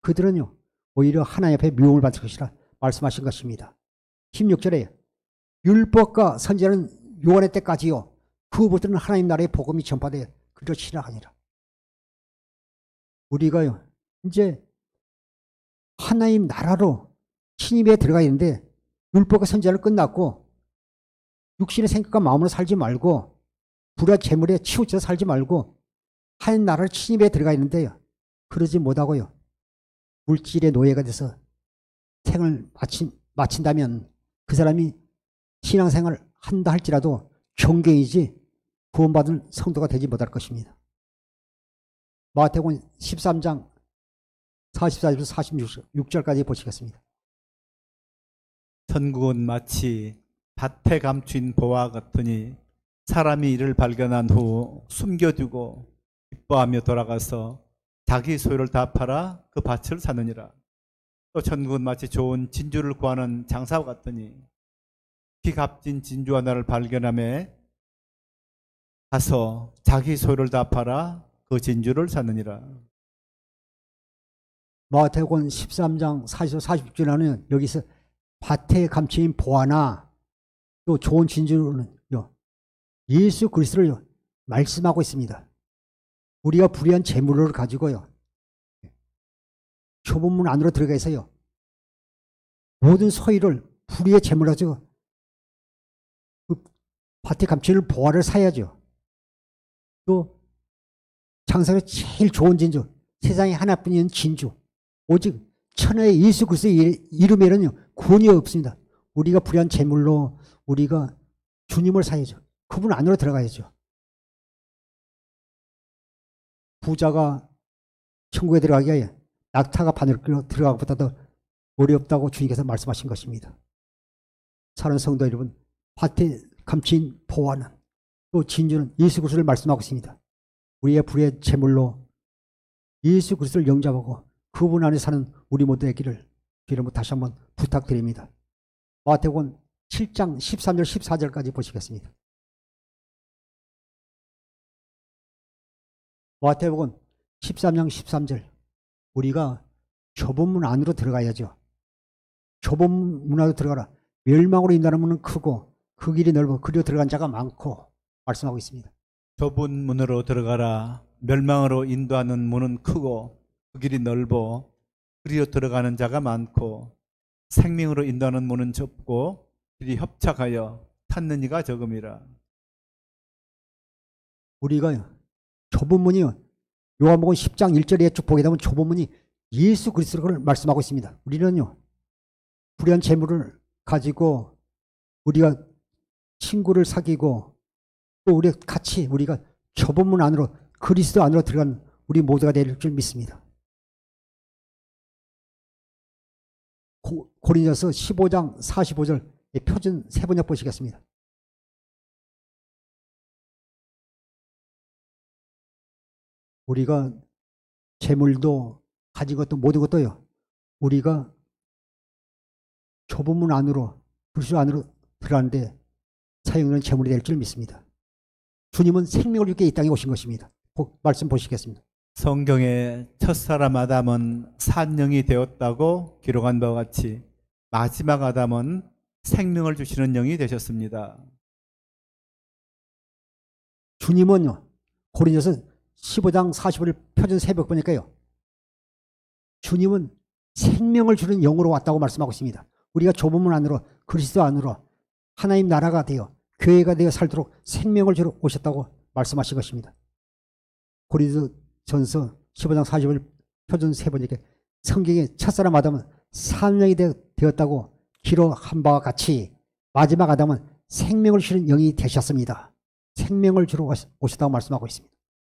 그들은요 오히려 하나님 앞에 미움을 받을 것이라 말씀하신 것입니다. 16절에 율법과 선지자는 요한의 때까지요 그 후부터는 하나님 나라의 복음이 전파되어 그리로 시작하니라. 우리가요 이제 하나님 나라로 침입에 들어가 있는데 율법과 선지자는 끝났고 육신의 생각과 마음으로 살지 말고 불화 재물에 치우쳐 살지 말고 하나님 나라를 침입에 들어가 있는데요 그러지 못하고요 물질의 노예가 돼서 생을 마친다면 그 사람이 신앙생활을 한다 할지라도 경경이지 구원받은 성도가 되지 못할 것입니다. 마태복음 13장 44절에서 46절까지 보시겠습니다. 천국은 마치 밭에 감춘 보화 같으니 사람이 이를 발견한 후 숨겨두고 기뻐하며 돌아가서 자기 소유를 다 팔아 그 밭을 사느니라. 또 천국은 마치 좋은 진주를 구하는 장사와 같으니 키 값진 진주 하나를 발견함에 가서 자기 소유를 다 팔아 그 진주를 사느니라. 마태복음 13장 40, 46절에는 여기서 밭에 감추인 보화나 또 좋은 진주는요 예수 그리스도를 말씀하고 있습니다. 우리가 불의한 재물을 가지고요 좁은 문 안으로 들어가서요 모든 소유를 불의의 재물을 가지고 그 밭에 감추인 보화를 사야죠. 또 장사에 제일 좋은 진주 세상에 하나뿐인 진주, 오직 천하의 예수 그리스도의 이름에는요 구원이 없습니다. 우리가 불의한 재물로 우리가 주님을 사야죠. 그분 안으로 들어가야죠. 부자가 천국에 들어가기에 낙타가 바늘을 끌어 들어가는 것보다 더 어렵다고 주님께서 말씀하신 것입니다. 사랑하는 성도 여러분, 밭에 감친 보화는 또 진주는 예수 그리스도를 말씀하고 있습니다. 우리의 불의 재물로 예수 그리스도를 영접하고 그분 안에 사는 우리 모두 되기를 주님으로 다시 한번 부탁드립니다. 마태복음 7장 13절 14절까지 보시겠습니다. 마태복음 13장 13절, 우리가 좁은 문 안으로 들어가야죠. 좁은 문 안으로 들어가라. 멸망으로 인도하는 문은 크고 그 길이 넓어 그리로 들어간 자가 많고 말씀하고 있습니다. 좁은 문으로 들어가라. 멸망으로 인도하는 문은 크고 그 길이 넓어 그리로 들어가는 자가 많고 생명으로 인도하는 문은 좁고 길이 협착하여 찾는 이가 적음이라. 우리가 좁은 문이요, 요한복음 10장 1절에 쭉 보게 되면 좁은 문이 예수 그리스도를 말씀하고 있습니다. 우리는요 불의한 재물을 가지고 우리가 친구를 사귀고 또 우리 같이 우리가 좁은 문 안으로 그리스도 안으로 들어간 우리 모두가 될 줄 믿습니다. 고린도서 15장 45절 표준 세번역 보시겠습니다. 우리가 재물도 가진 것도 모든 것도요, 우리가 좁은 문 안으로 그리스도 안으로 들어가는데 사용하는 재물이 될 줄 믿습니다. 주님은 생명을 주기 이 땅에 오신 것입니다. 말씀 보시겠습니다. 성경에 첫사람 아담은 산영이 되었다고 기록한 바와 같이 마지막 아담은 생명을 주시는 영이 되셨습니다. 주님은요, 고린도서 15장 45절 표준 새벽 보니까요, 주님은 생명을 주는 영으로 왔다고 말씀하고 있습니다. 우리가 좁은 문 안으로 그리스도 안으로 하나님 나라가 되어 교회가 되어 살도록 생명을 주러 오셨다고 말씀하신 것입니다. 고린도전서 15장 40절 표준 세번역에 성경의 첫사람 아담은 산영이 되었다고 기록한 바와 같이 마지막 아담은 생명을 주는 영이 되셨습니다. 생명을 주러 오셨다고 말씀하고 있습니다.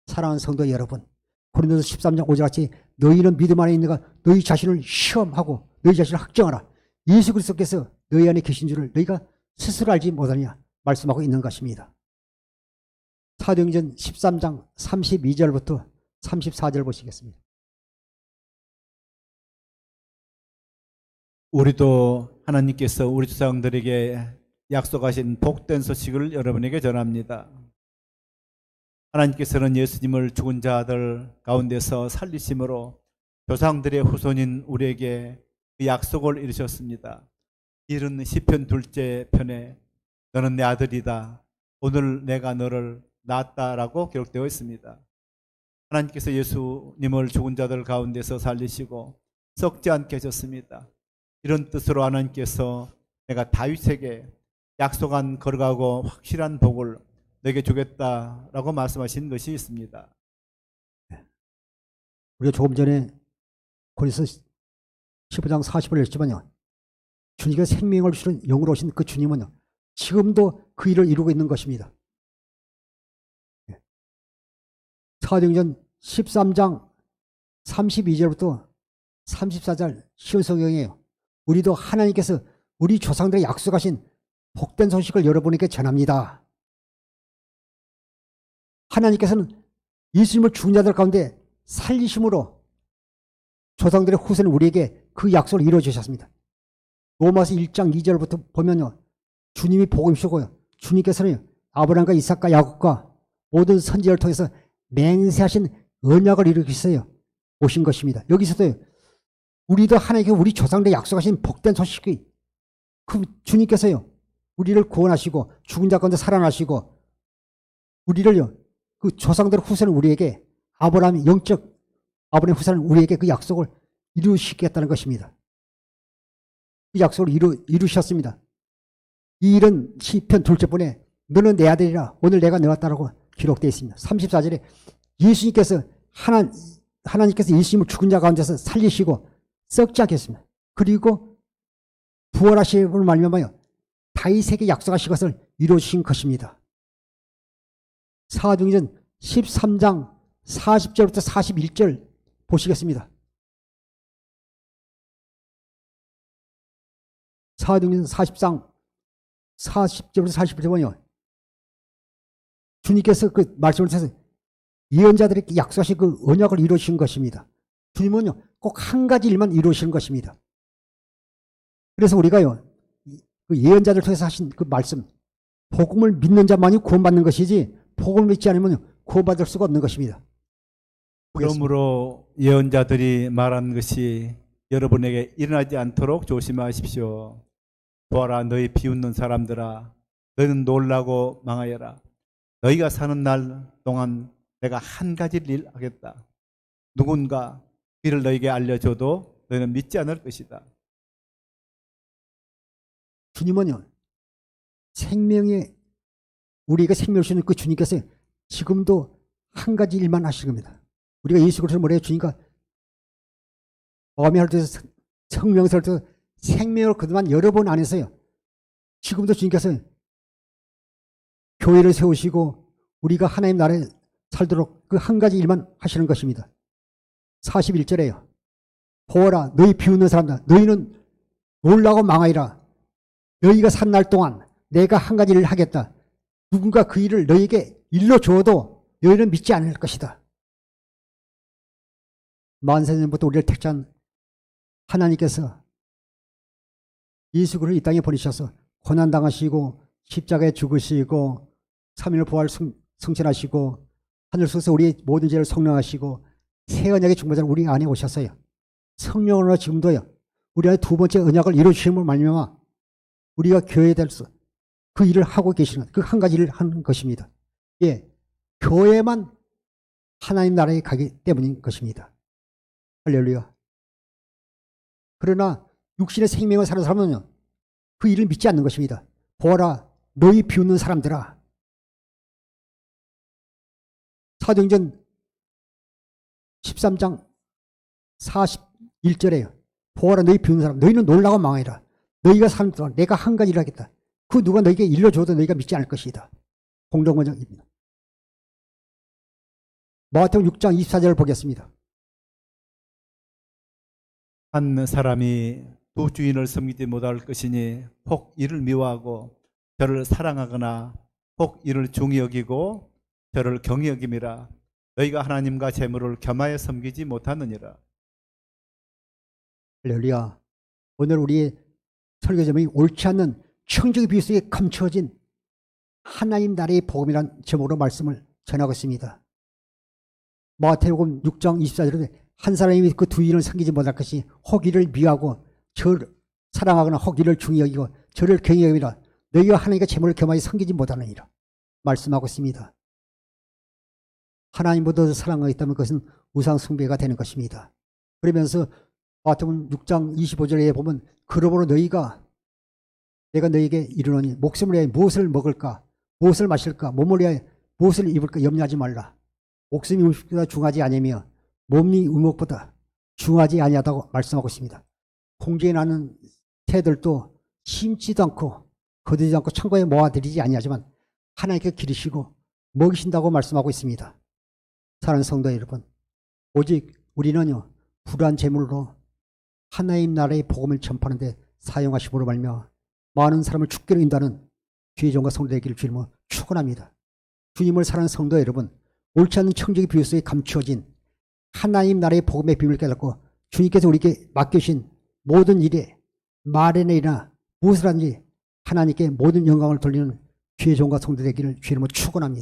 사랑하는 성도 여러분, 고린도서 13장 5절 같이 너희는 믿음 안에 있는가 너희 자신을 시험하고 너희 자신을 학정하라. 예수 그리스도께서 너희 안에 계신 줄을 너희가 스스로 알지 못하느냐 말씀하고 있는 것입니다. 사도행전 13장 32절부터 34절 보시겠습니다. 우리도 하나님께서 우리 조상들에게 약속하신 복된 소식을 여러분에게 전합니다. 하나님께서는 예수님을 죽은 자들 가운데서 살리심으로 조상들의 후손인 우리에게 그 약속을 이루셨습니다. 이른 시편 둘째 편에 너는 내 아들이다. 오늘 내가 너를 낳았다라고 기록되어 있습니다. 하나님께서 예수님을 죽은 자들 가운데서 살리시고 썩지 않게 하셨습니다. 이런 뜻으로 하나님께서 내가 다윗에게 약속한 거룩하고 확실한 복을 내게 주겠다라고 말씀하신 것이 있습니다. 우리가 조금 전에 고린도서 15장 40을 읽지만요, 주님과 생명을 주는 영으로 오신 그 주님은요 지금도 그 일을 이루고 있는 것입니다. 사도행전 13장 32절부터 34절 쉬운 성경이에요. 우리도 하나님께서 우리 조상들에게 약속하신 복된 소식을 여러분에게 전합니다. 하나님께서는 예수님을 죽은 자들 가운데 살리심으로 조상들의 후손은 우리에게 그 약속을 이루어 주셨습니다. 로마서 1장 2절부터 보면요, 주님이 복음이시고요, 주님께서는 아브라함과 이삭과 야곱과 모든 선지자를 통해서 맹세하신 언약을 이루기위해서 오신 것입니다. 여기서도 우리도 하나님께 우리 조상들에게 약속하신 복된 소식이 그 주님께서요 우리를 구원하시고 죽은 자 가운데 살아나시고 우리를요 그 조상들의 후손은 우리에게 아브라함의 영적 아브라함의 후손은 우리에게 그 약속을 이루시겠다는 것입니다. 그 약속을 이루셨습니다. 이 일은 시편 둘째 번에 너는 내 아들이라 오늘 내가 낳았다라고 기록되어 있습니다. 34절에 예수님께서 하나님께서 예수님을 죽은 자 가운데서 살리시고 썩지 않겠습니다. 그리고 부활하심으로 말미암아 다윗에게 약속하신 것을 이루신 것입니다. 사도행전 13장 40절부터 41절 보시겠습니다. 사도행전 40장 40절부터 41절 보면 주님께서 그 말씀을 통해서 예언자들에게 약속하신 그 언약을 이루신 것입니다. 주님은요 꼭 한 가지 일만 이루시는 것입니다. 그래서 우리가요 그 예언자들 통해서 하신 그 말씀, 복음을 믿는 자만이 구원받는 것이지 복음을 믿지 않으면 구원받을 수가 없는 것입니다. 보겠습니다. 그러므로 예언자들이 말한 것이 여러분에게 일어나지 않도록 조심하십시오. 보아라, 너희 비웃는 사람들아, 너희는 놀라고 망하여라. 너희가 사는 날 동안 내가 한 가지를 하겠다. 누군가 이를 너희에게 알려줘도 너희는 믿지 않을 것이다. 주님은요 생명의 우리가 생명을 주는 그 주님께서 지금도 한 가지 일만 하시는 겁니다. 우리가 예수 그리스도 뭐래요? 주님과 어미할 때 성령설 때 생명을 그동안 여러 번 안 했어요. 지금도 주님께서 교회를 세우시고 우리가 하나님 나라에 살도록 그 한 가지 일만 하시는 것입니다. 41절에요. 보아라, 너희 비웃는 사람들, 너희는 놀라고 망하리라. 너희가 산 날 동안 내가 한 가지 일을 하겠다. 누군가 그 일을 너희에게 일러줘도 너희는 믿지 않을 것이다. 만세전부터 우리를 택한 하나님께서 예수 그리스도를 이 땅에 보내셔서 고난당하시고 십자가에 죽으시고 3일 부활 승천하시고 하늘속에서 우리의 모든 죄를 성령하시고 새 언약의 중보자로 우리 안에 오셨어요. 성령으로 지금도요 우리 안에 두 번째 언약을 이루어주심을 말미암아 우리가 교회에 대해서 그 일을 하고 계시는 그 한 가지 일을 하는 것입니다. 예, 교회만 하나님 나라에 가기 때문인 것입니다. 할렐루야. 그러나 육신의 생명을 사는 사람은요 그 일을 믿지 않는 것입니다. 보아라, 너희 비웃는 사람들아. 사도행전 13장 41절에요. 보아라, 너희 비웃는 사람, 너희는 놀라고 망하리라. 너희가 사는 동안 내가 한 가지를 하겠다. 그 누가 너희에게 일러줘도 너희가 믿지 않을 것이다. 공동번역입니다. 마태복음 6장 24절을 보겠습니다. 한 사람이 두 주인을 섬기지 못할 것이니 혹 이를 미워하고 저를 사랑하거나 혹 이를 중히 여기고 저를 경히 여김이라. 너희가 하나님과 재물을 겸하여 섬기지 못하느니라. 할렐루야. 오늘 우리의 설교 제목이 옳지 않는 청지기 비유 속에 감추어진 하나님 나라의 복음이라는 제목으로 말씀을 전하고 있습니다. 마태복음 6장 24절에 한 사람이 그 두 인을 섬기지 못할 것이 혹 이를 미워하고 저를 사랑하거나 혹 이를 중히 여기고 저를 경히 여김이라. 너희가 하나님과 재물을 겸하여 섬기지 못하느니라 말씀하고 있습니다. 하나님보다 사랑하기 때문에 그것은 우상 숭배가 되는 것입니다. 그러면서 마태복음 6장 25절에 보면 그러므로 내가 너희에게 이르노니 목숨을 위하여 무엇을 먹을까 무엇을 마실까 몸을 위하여 무엇을 입을까 염려하지 말라. 목숨이 음식보다 중하지 아니며 몸이 의목보다 중하지 아니하다고 말씀하고 있습니다. 공중에 나는 새들도 심지도 않고 거두지도 않고 창고에 모아들이지 아니하지만 하나님께 기르시고 먹이신다고 말씀하고 있습니다. 사랑하는 성도 여러분, 오직 우리는요 불한 재물로 하나님 나라의 복음을 전파하는 데 사용하심으로 말미암아 많은 사람을 죽기로 인도하는 주의 종과 성도 되기를 주님으로 축원합니다. 주님을 사랑하는 성도 여러분, 옳지 않은 청지기 비유 속에 감추어진 하나님 나라의 복음의 비밀을 깨닫고 주님께서 우리에게 맡기신 모든 일에 말에나 일이나 무엇을 하든지 하나님께 모든 영광을 돌리는 주의 종과 성도 되기를 주님으로 축원합니다.